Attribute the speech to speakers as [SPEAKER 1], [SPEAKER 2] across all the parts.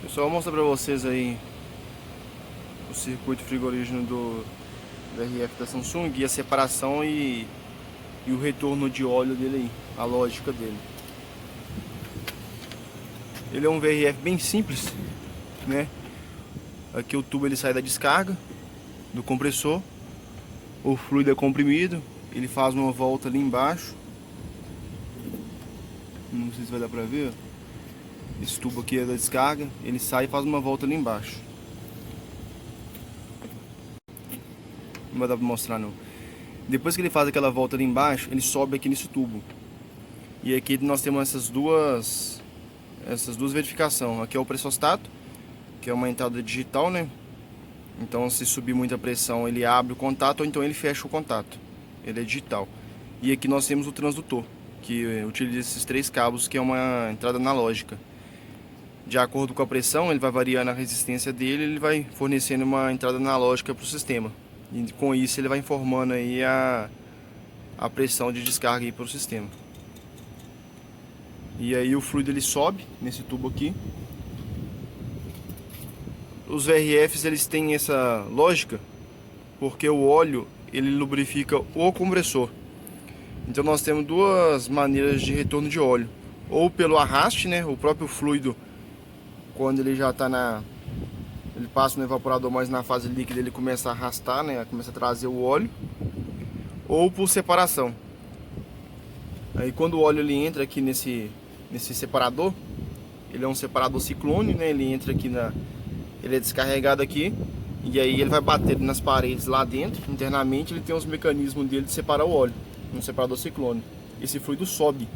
[SPEAKER 1] Pessoal, vou mostrar pra vocês aí o circuito frigorígeno do VRF da Samsung e a separação e o retorno de óleo dele aí, a lógica dele. Ele é um VRF bem simples, né? Aqui o tubo ele sai da descarga do compressor, o fluido é comprimido, ele faz uma volta ali embaixo. Não sei se vai dar pra ver. Esse tubo aqui é da descarga, ele sai e faz uma volta ali embaixo. Não vai dar pra mostrar não. Depois que ele faz aquela volta ali embaixo, ele sobe aqui nesse tubo. E aqui nós temos essas duas verificações. Aqui é o pressostato, que é uma entrada digital, né? Então se subir muita pressão ele abre o contato ou então ele fecha o contato. Ele é digital. E aqui nós temos o transdutor, que utiliza esses três cabos, que é uma entrada analógica. De acordo com a pressão, ele vai variando a resistência dele, ele vai fornecendo uma entrada analógica para o sistema. E com isso ele vai informando aí a pressão de descarga para o sistema. E aí o fluido ele sobe nesse tubo aqui. Os VRFs eles têm essa lógica porque o óleo ele lubrifica o compressor. Então nós temos duas maneiras de retorno de óleo: ou pelo arraste, né, o próprio fluido, quando ele já está ele passa no evaporador, mas na fase líquida ele começa a arrastar, né, começa a trazer o óleo, ou por separação. Aí quando o óleo ele entra aqui nesse separador, ele é um separador ciclone, né, ele entra aqui ele é descarregado aqui, e aí ele vai bater nas paredes lá dentro. Internamente ele tem os mecanismos dele de separar o óleo, um separador ciclone. Esse fluido sobe.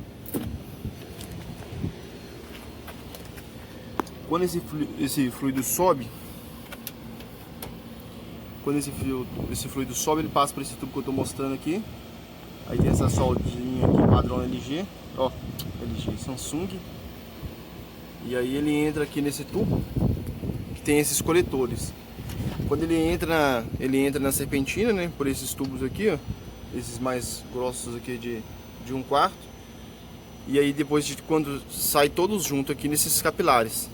[SPEAKER 1] Quando esse fluido sobe, ele passa por esse tubo que eu estou mostrando aqui. Aí tem essa soldinha aqui padrão LG, ó, LG Samsung. E aí ele entra aqui nesse tubo que tem esses coletores. Quando ele entra na serpentina, né, por esses tubos aqui, ó, esses mais grossos aqui de 1/4. E aí depois quando sai todos juntos aqui nesses capilares,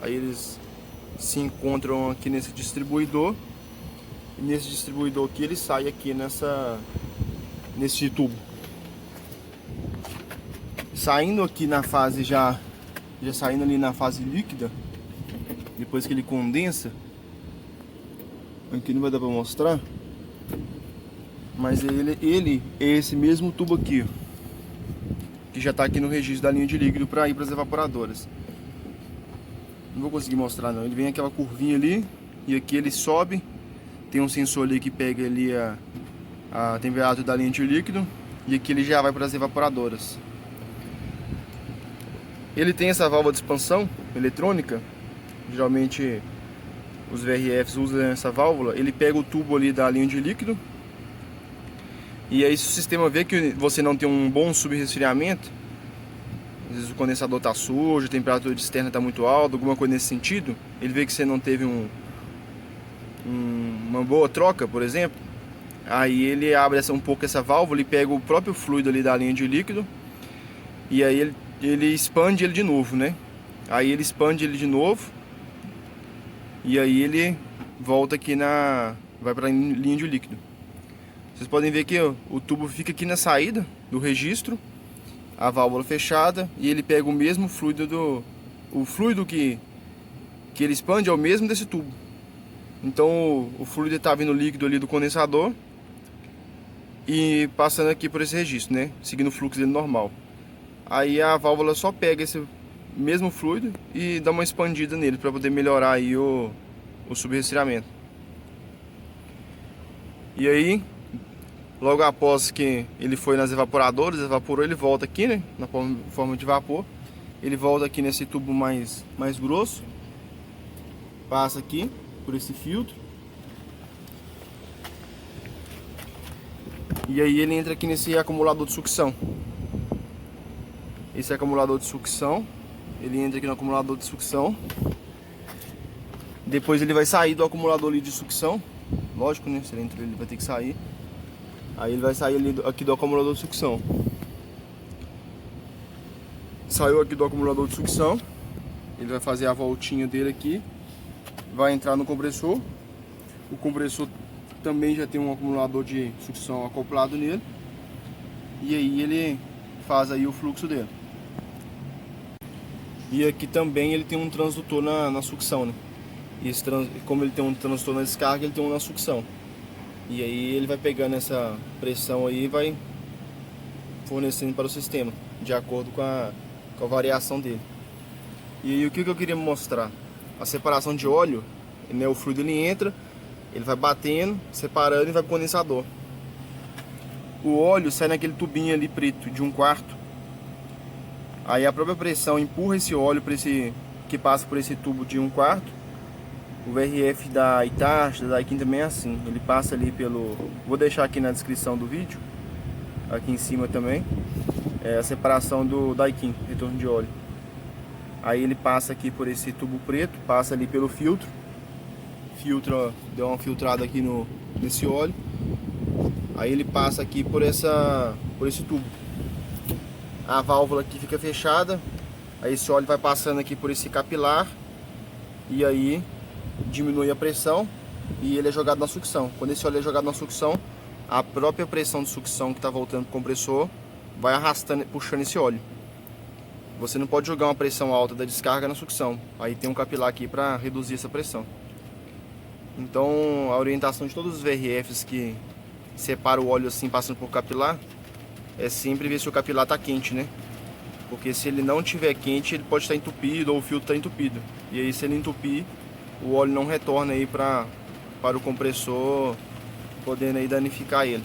[SPEAKER 1] aí eles se encontram aqui nesse distribuidor. E nesse distribuidor aqui ele sai aqui nesse tubo. Saindo aqui na fase já saindo ali na fase líquida, depois que ele condensa, aqui não vai dar para mostrar, mas ele é esse mesmo tubo aqui, ó, que já está aqui no registro da linha de líquido para ir para as evaporadoras. Não vou conseguir mostrar não. Ele vem aquela curvinha ali e aqui ele sobe. Tem um sensor ali que pega ali a temperatura da linha de líquido, e aqui ele já vai para as evaporadoras. Ele tem essa válvula de expansão eletrônica. Geralmente os VRFs usam essa válvula. Ele pega o tubo ali da linha de líquido, e aí se o sistema vê que você não tem um bom subresfriamento, às vezes o condensador está sujo, a temperatura externa está muito alta, alguma coisa nesse sentido, ele vê que você não teve uma boa troca, por exemplo, aí ele abre um pouco essa válvula e pega o próprio fluido ali da linha de líquido, e aí ele expande ele de novo, né? Aí ele expande ele de novo, e aí ele volta aqui vai para a linha de líquido. Vocês podem ver que o tubo fica aqui na saída do registro, a válvula fechada, e ele pega o mesmo fluido o fluido que ele expande é o mesmo desse tubo. Então o fluido está vindo líquido ali do condensador e passando aqui por esse registro, né, seguindo o fluxo dele normal. Aí a válvula só pega esse mesmo fluido e dá uma expandida nele para poder melhorar aí o subresfriamento. E aí, logo após que ele foi nas evaporadoras, evaporou, ele volta aqui, né, na forma de vapor. Ele volta aqui nesse tubo mais grosso, passa aqui por esse filtro, e aí ele entra aqui nesse acumulador de sucção. Esse acumulador de sucção, ele entra aqui no acumulador de sucção. Depois ele vai sair do acumulador ali de sucção, lógico, né, se ele entra ele vai ter que sair. Aí ele vai sair aqui do acumulador de sucção. Saiu aqui do acumulador de sucção, Ele vai fazer a voltinha dele aqui, vai entrar no compressor. O compressor também já tem um acumulador de sucção acoplado nele. E aí ele faz aí o fluxo dele. E aqui também ele tem um transdutor na sucção, né? E como ele tem um transdutor na descarga, ele tem um na sucção. E aí ele vai pegando essa pressão aí e vai fornecendo para o sistema, de acordo com a variação dele. E aí o que eu queria mostrar? A separação de óleo, né? O fluido ele entra, ele vai batendo, separando e vai pro condensador. O óleo sai naquele tubinho ali preto de 1/4. Aí a própria pressão empurra esse óleo para que passa por esse tubo de 1/4. O VRF da Hitachi, da Daikin também é assim. Ele passa ali pelo... Vou deixar aqui na descrição do vídeo, aqui em cima também, é a separação do Daikin, retorno de óleo. Aí ele passa aqui por esse tubo preto, passa ali pelo filtro. Filtro, deu uma filtrada aqui nesse óleo. Aí ele passa aqui por esse tubo. A válvula aqui fica fechada. Aí esse óleo vai passando aqui por esse capilar. E aí diminui a pressão e ele é jogado na sucção. Quando esse óleo é jogado na sucção, a própria pressão de sucção que está voltando para o compressor vai arrastando, puxando esse óleo. Você não pode jogar uma pressão alta da descarga na sucção. Aí tem um capilar aqui para reduzir essa pressão. Então a orientação de todos os VRFs que separa o óleo assim passando por capilar é sempre ver se o capilar está quente, né? Porque se ele não estiver quente, ele pode estar entupido ou o filtro está entupido. E aí se ele entupir, o óleo não retorna aí para o compressor, podendo aí danificar ele.